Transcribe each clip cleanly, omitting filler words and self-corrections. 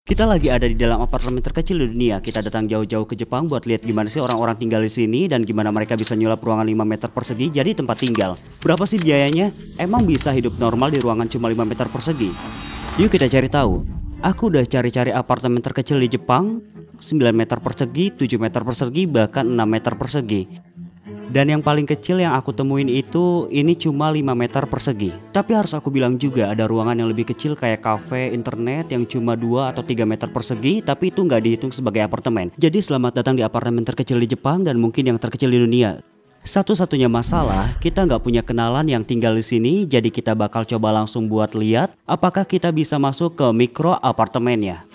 Kita lagi ada di dalam apartemen terkecil di dunia. Kita datang jauh-jauh ke Jepang buat lihat gimana sih orang-orang tinggal di sini dan gimana mereka bisa nyulap ruangan 5 meter persegi jadi tempat tinggal. Berapa sih biayanya? Emang bisa hidup normal di ruangan cuma 5 meter persegi? Yuk kita cari tahu. Aku udah cari-cari apartemen terkecil di Jepang, 9 meter persegi, 7 meter persegi, bahkan 6 meter persegi. Dan yang paling kecil yang aku temuin itu ini cuma 5 meter persegi. Tapi harus aku bilang juga ada ruangan yang lebih kecil kayak cafe, internet yang cuma 2 atau 3 meter persegi, tapi itu nggak dihitung sebagai apartemen. Jadi selamat datang di apartemen terkecil di Jepang dan mungkin yang terkecil di dunia. Satu-satunya masalah, kita nggak punya kenalan yang tinggal di sini, jadi kita bakal coba langsung buat lihat apakah kita bisa masuk ke mikro apartemennya.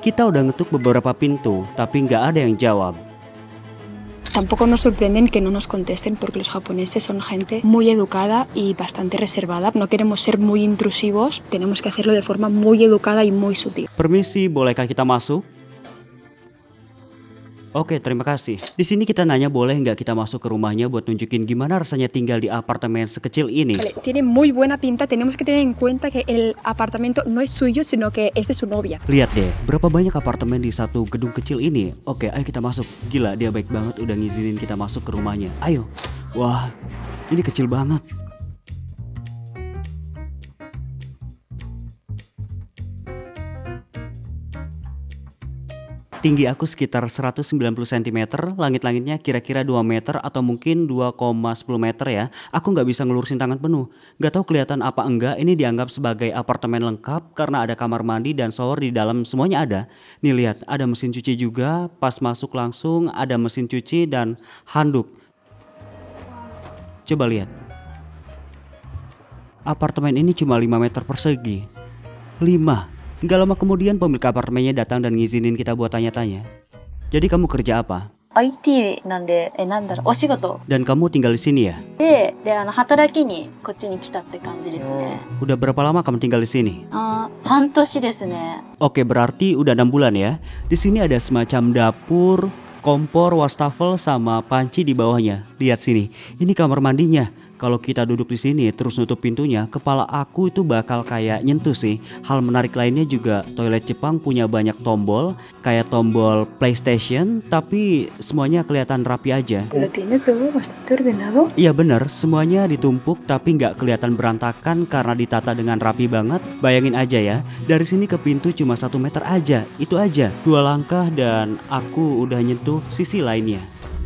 Kita udah ngetuk beberapa pintu, tapi nggak ada yang jawab. Tampoco nos sorprenden que no nos contesten porque los japoneses son gente muy educada y bastante reservada. No queremos ser muy intrusivos, tenemos que hacerlo de forma muy educada y muy sutil. Permisi, bolehkah kita masuk? Oke, terima kasih. Di sini kita nanya boleh nggak kita masuk ke rumahnya buat nunjukin gimana rasanya tinggal di apartemen sekecil ini. Vale, tiene muy buena pinta, tenemos que tener en cuenta que el apartamento no es suyo, sino que es de su novia. Lihat deh, berapa banyak apartemen di satu gedung kecil ini. Oke, ayo kita masuk. Gila, dia baik banget udah ngizinin kita masuk ke rumahnya. Ayo. Wah, ini kecil banget. Tinggi aku sekitar 190 cm, langit-langitnya kira-kira 2 meter atau mungkin 2,10 meter ya. Aku nggak bisa ngelurusin tangan penuh. Nggak tahu kelihatan apa enggak, ini dianggap sebagai apartemen lengkap karena ada kamar mandi dan shower di dalam, semuanya ada. Nih lihat, ada mesin cuci juga, pas masuk langsung ada mesin cuci dan handuk. Coba lihat. Apartemen ini cuma 5 meter persegi. 5. Gak lama kemudian pemilik apartemennya datang dan ngizinin kita buat tanya-tanya. Jadi kamu kerja apa? IT なんで、お仕事 Dan kamu tinggal di sini ya? で、働きにこっちに来たって感じですね。 Udah berapa lama kamu tinggal di sini? 半年ですね。 Oke, berarti udah 6 bulan ya. Di sini ada semacam dapur, kompor, wastafel sama panci di bawahnya. Lihat sini, ini kamar mandinya. Kalau kita duduk di sini terus nutup pintunya, kepala aku itu bakal kayak nyentuh sih. Hal menarik lainnya juga toilet Jepang punya banyak tombol, kayak tombol PlayStation, tapi semuanya kelihatan rapi aja. Lo tiene todo bastante ordenado. Iya bener, semuanya ditumpuk tapi nggak kelihatan berantakan karena ditata dengan rapi banget. Bayangin aja ya, dari sini ke pintu cuma 1 meter aja, itu aja. 2 langkah dan aku udah nyentuh sisi lainnya.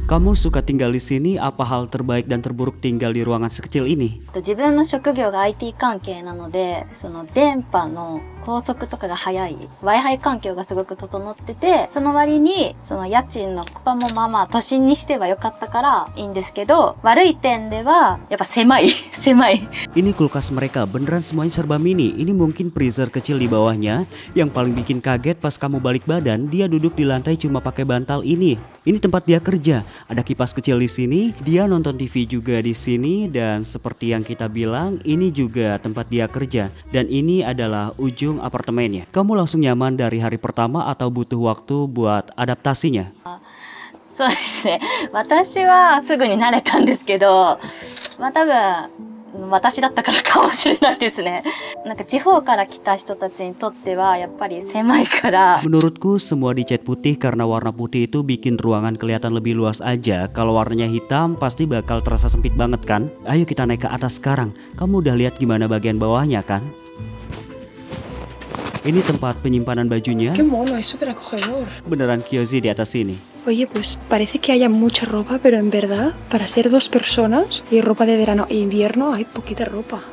Kamu suka tinggal di sini? Apa hal terbaik dan terburuk tinggal di ruangan sekecil ini? 自分の職業が IT 関係なので、その電波の高速とかが速い Wi-Fi 環境がすごく整ってて、その割にその家賃のコパもまあまあ都心にしては良かったからいいんですけど、悪い点ではやっぱ狭い狭い。 Ini kulkas mereka beneran semuanya serba mini. Ini mungkin freezer kecil di bawahnya. Yang paling bikin kaget pas kamu balik badan, dia duduk di lantai cuma pakai bantal ini. Ini tempat dia kerja. Ada kipas kecil di sini, dia nonton TV juga di sini, dan seperti yang kita bilang, ini juga tempat dia kerja. Dan ini adalah ujung apartemennya. Kamu langsung nyaman dari hari pertama atau butuh waktu buat adaptasinya? そうですね。私はすぐに慣れたんですけど、まあ多分私だったからかもしれないですね。なんか地方から来た人たちにとってはやっぱり狭いから。 Menurutku semua dicat putih karena warna putih itu bikin ruangan kelihatan lebih luas aja. Kalau warnanya hitam pasti bakal terasa sempit banget kan? Ayo kita naik ke atas sekarang. Kamu udah lihat gimana bagian bawahnya kan? Ini tempat penyimpanan bajunya. Qué mono, es súper acogedor. Beneran cozy di atas sini. Oye, pues parece que haya mucha ropa, pero en verdad, para ser 2 personas y ropa de verano e invierno, hay poquita ropa.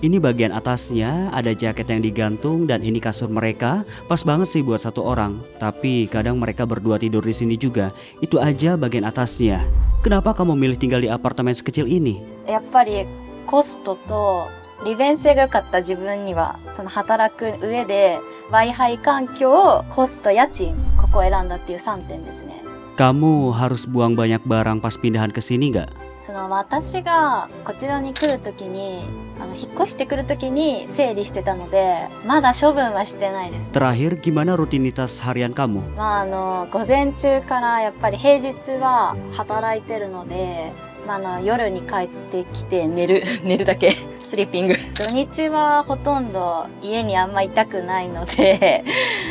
Ini bagian atasnya, ada jaket yang digantung dan ini kasur mereka. Pas banget sih buat 1 orang. Tapi kadang mereka berdua tidur di sini juga. Itu aja bagian atasnya. Kenapa kamu milih tinggal di apartemen sekecil ini? やっぱりコストと利便性が良かった自分には、その働く上で Wi-Fi 環境、コスト、家賃、ここを選んだっていう3点ですね。 Kamu harus buang banyak barang pas pindahan ke sini nggak? そその私がこちらに来る時に引っ越してくる時に整理してたので、まだ処分はしてないです。 Terakhir, gimana rutinitas harian kamu? 午前中からやっぱり平日は働いてるので、夜に帰ってきて寝る寝るだけスリーピング。土日はほとんど家にあんまいたくないので。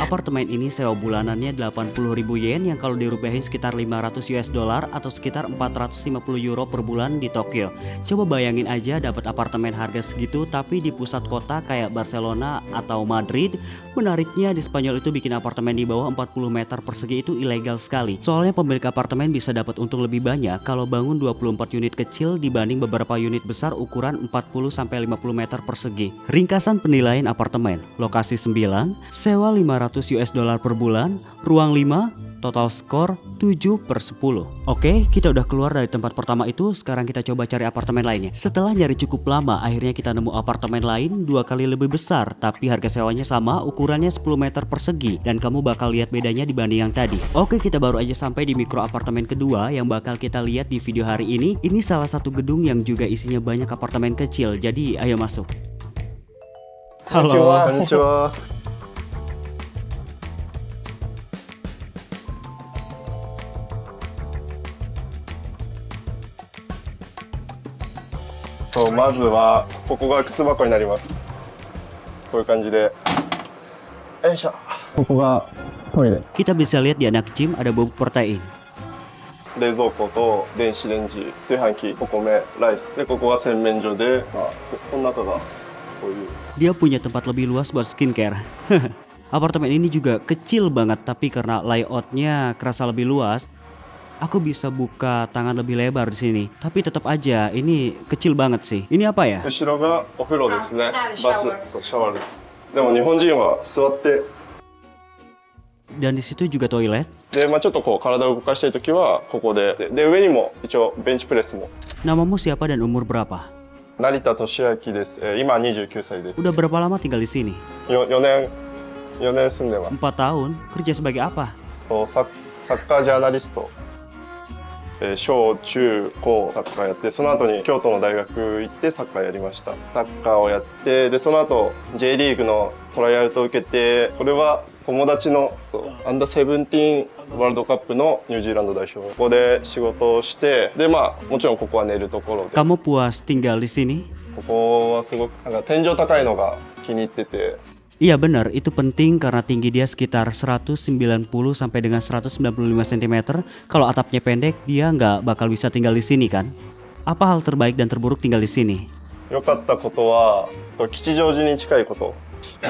Apartemen ini sewa bulanannya 80.000 yen yang kalau dirupiahin sekitar 500 US dollar atau sekitar 450 euro per bulan di Tokyo. Coba bayangin aja dapat apartemen harga segitu tapi di pusat kota kayak Barcelona atau Madrid. Menariknya di Spanyol itu bikin apartemen di bawah 40 meter persegi itu ilegal sekali. Soalnya pemilik apartemen bisa dapat untung lebih banyak kalau bangun 24 unit kecil dibanding beberapa unit besar ukuran 40-50 meter persegi. Ringkasan penilaian apartemen: lokasi 9, sewa 500 US dollar per bulan, ruang 5, total skor 7/10. Oke, kita udah keluar dari tempat pertama itu. Sekarang kita coba cari apartemen lainnya. Setelah nyari cukup lama, akhirnya kita nemu apartemen lain 2 kali lebih besar, tapi harga sewanya sama, ukurannya 10 meter persegi, dan kamu bakal lihat bedanya dibanding yang tadi. Oke, kita baru aja sampai di mikro apartemen kedua yang bakal kita lihat di video hari ini. Ini salah satu gedung yang juga isinya banyak apartemen kecil, jadi ayo masuk. Halo. Konnichiwa. So, まずはここが靴箱になります。こういう感じで。よいしょ。ここがトイレ。 Kita bisa lihat di anak gym ada bubuk protein. 冷蔵庫と電子レンジ、炊飯器、お米、ライス。で、ここが洗面所で、この中がこういう。 Dia punya tempat lebih luas buat skincare. Apartemen ini juga kecil banget, tapi karena layoutnya kerasa lebih luas, aku bisa buka tangan lebih lebar di sini. Tapi tetap aja ini kecil banget sih. Ini apa ya? 後ろがお風呂ですね。バス、そう、シャワールーム。でも日本人は座って。 Dan di situ juga toilet. で、ちょっとこう体を動かしたいときはここで、で上にも一応ベンチプレスも。 Namamu siapa dan umur berapa? 成田俊明です。今29歳です。 Udah berapa lama tinggal di sini? 4年住んでます。 4 tahun. Kerja sebagai apa? サッカージャーナリスト。小中高サッカーやって、その後に京都の大学行ってサッカーやりました。サッカーをやって、でその後 J リーグのトライアウトを受けて、これは友達のアンダーセブンティーンワールドカップのニュージーランド代表、ここで仕事をして、でもちろんここは寝るところで。 Kamu puas tinggal di sini? ここはすごくなんか天井高いのが気に入ってて。 Iya benar, itu penting karena tinggi dia sekitar 190 sampai dengan 195 cm. Kalau atapnya pendek, dia nggak bakal bisa tinggal di sini kan? Apa hal terbaik dan terburuk tinggal di sini? 良かったことは吉祥寺に近いこと。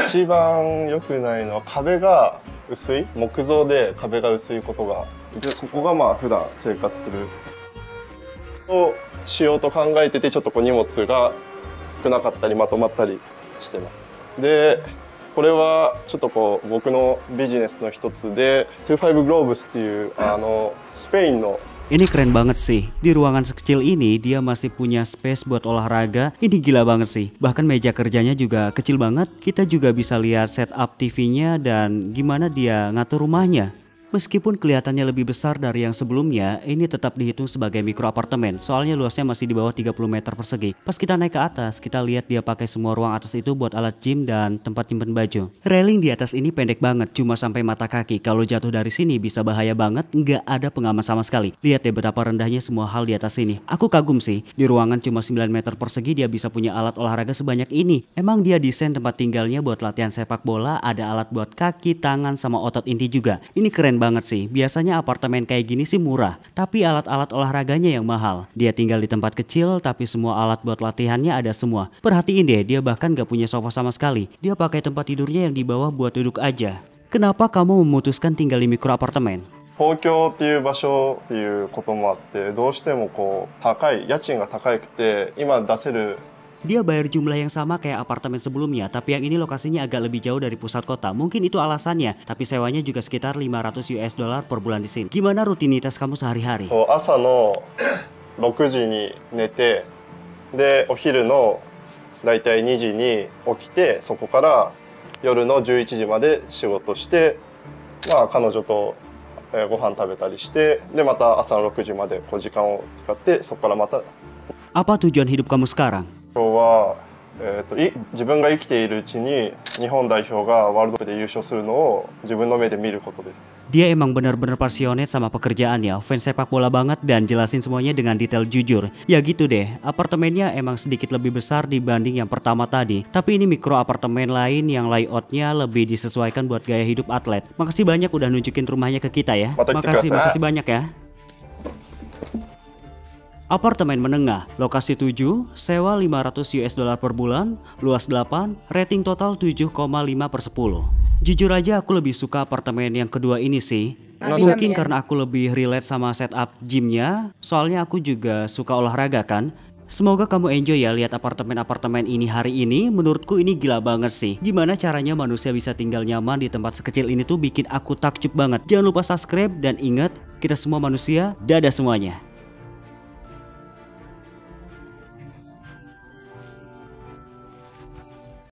一番良くないのは壁が薄い、木造で壁が薄いことが。でここが普段生活するをしようと考えてて、ちょっとこう荷物が少なかったりまとまったりしてます。でこれはちょっとこう僕のビジネスの一つで25 Globes っていうスペインの Ini keren banget sih. Di ruangan sekecil ini dia masih punya space buat olahraga. Ini gila banget sih. Bahkan meja kerjanya juga kecil banget. Kita juga bisa lihat setup TV-nya dan gimana dia ngatur rumahnya. Meskipun kelihatannya lebih besar dari yang sebelumnya, ini tetap dihitung sebagai mikro apartemen. Soalnya luasnya masih di bawah 30 meter persegi. Pas kita naik ke atas, kita lihat dia pakai semua ruang atas itu buat alat gym dan tempat nyimpen baju. Railing di atas ini pendek banget, cuma sampai mata kaki. Kalau jatuh dari sini bisa bahaya banget, nggak ada pengaman sama sekali. Lihat deh betapa rendahnya semua hal di atas sini. Aku kagum sih, di ruangan cuma 9 meter persegi dia bisa punya alat olahraga sebanyak ini. Emang dia desain tempat tinggalnya buat latihan sepak bola, ada alat buat kaki, tangan, sama otot inti juga. Ini keren banget sih. Biasanya apartemen kayak gini sih murah, tapi alat-alat olahraganya yang mahal. Dia tinggal di tempat kecil, tapi semua alat buat latihannya ada semua. Perhatiin deh, dia bahkan gak punya sofa sama sekali. Dia pakai tempat tidurnya yang di bawah buat duduk aja. Kenapa kamu memutuskan tinggal di mikro apartemen? 東京っていう場所っていうこともあって、どうしてもこう高い、家賃が高くて今出せる Dia bayar jumlah yang sama kayak apartemen sebelumnya, tapi yang ini lokasinya agak lebih jauh dari pusat kota. Mungkin itu alasannya, tapi sewanya juga sekitar 500 US dollar per bulan di sini. Gimana rutinitas kamu sehari-hari? 朝の6時に寝て、でお昼のだいたい2時に起きて、そこから夜の11時まで仕事して、彼女とご飯食べたりして、でまた朝の6時までこう時間を使って、そこからまた Apa tujuan hidup kamu sekarang? 今日は、自分が生きているうちに日本代表がワールドカップで優勝するのを自分の目で見ることです。 Dia emang benar-benar passionate sama pekerjaannya, fans sepak bola banget dan jelasin semuanya dengan detail jujur. Ya gitu deh, apartemennya emang sedikit lebih besar dibanding yang pertama tadi. Tapi ini mikro apartemen lain yang layoutnya lebih disesuaikan buat gaya hidup atlet. Makasih banyak udah nunjukin rumahnya ke kita ya. Makasih banyak ya. Apartemen menengah, lokasi 7, sewa 500 US dollar per bulan, luas 8, rating total 7,5/10. Jujur aja aku lebih suka apartemen yang kedua ini sih. Mungkin karena aku lebih relate sama setup gymnya, soalnya aku juga suka olahraga kan. Semoga kamu enjoy ya lihat apartemen-apartemen ini hari ini. Menurutku ini gila banget sih. Gimana caranya manusia bisa tinggal nyaman di tempat sekecil ini tuh bikin aku takjub banget. Jangan lupa subscribe dan ingat, kita semua manusia, dadah semuanya.